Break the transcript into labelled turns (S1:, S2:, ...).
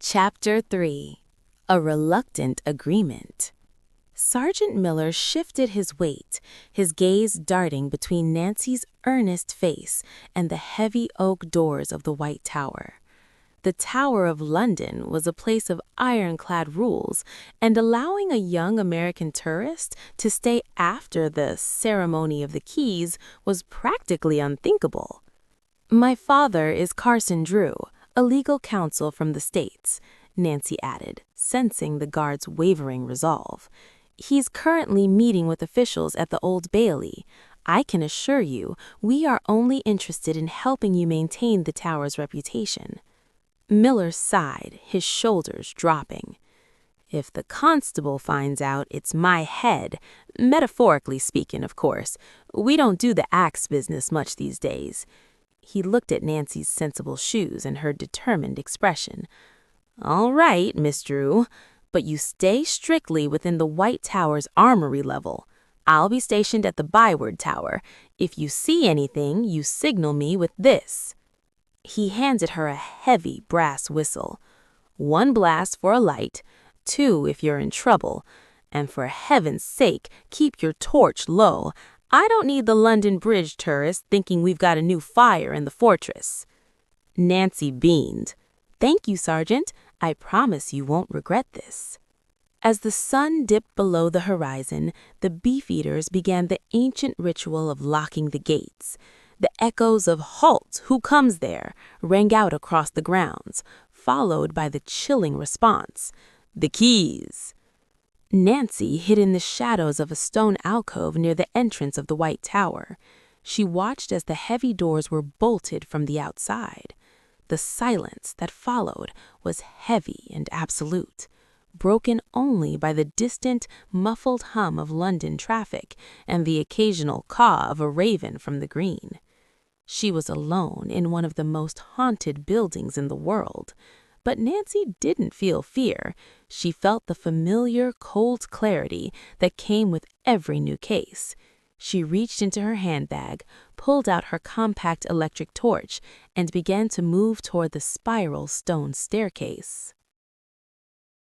S1: Chapter 3. A Reluctant Agreement. Sergeant Miller shifted his weight, his gaze darting between Nancy's earnest face and the heavy oak doors of the White Tower. The Tower of London was a place of ironclad rules, and allowing a young American tourist to stay after the ceremony of the keys was practically unthinkable. "My father is Carson Drew, a legal counsel from the States," Nancy added, sensing the guard's wavering resolve. "He's currently meeting with officials at the Old Bailey. I can assure you, we are only interested in helping you maintain the tower's reputation." Miller sighed, his shoulders dropping. "If the constable finds out it's my head, metaphorically speaking, of course, we don't do the axe business much these days." He looked at Nancy's sensible shoes and her determined expression. "All right, Miss Drew, but you stay strictly within the White Tower's armory level. I'll be stationed at the Byward Tower. If you see anything, you signal me with this." He handed her a heavy brass whistle. "1 blast for a light, 2 if you're in trouble, and for heaven's sake, keep your torch low. I don't need the London Bridge tourists thinking we've got a new fire in the fortress." Nancy beamed. "Thank you, Sergeant. I promise you won't regret this." As the sun dipped below the horizon, the beefeaters began the ancient ritual of locking the gates. The echoes of "Halt! Who comes there?" rang out across the grounds, followed by the chilling response, "The keys!" Nancy hid in the shadows of a stone alcove near the entrance of the White Tower. She watched as the heavy doors were bolted from the outside. The silence that followed was heavy and absolute, broken only by the distant, muffled hum of London traffic and the occasional caw of a raven from the green. She was alone in one of the most haunted buildings in the world. But Nancy didn't feel fear. She felt the familiar, cold clarity that came with every new case. She reached into her handbag, pulled out her compact electric torch, and began to move toward the spiral stone staircase.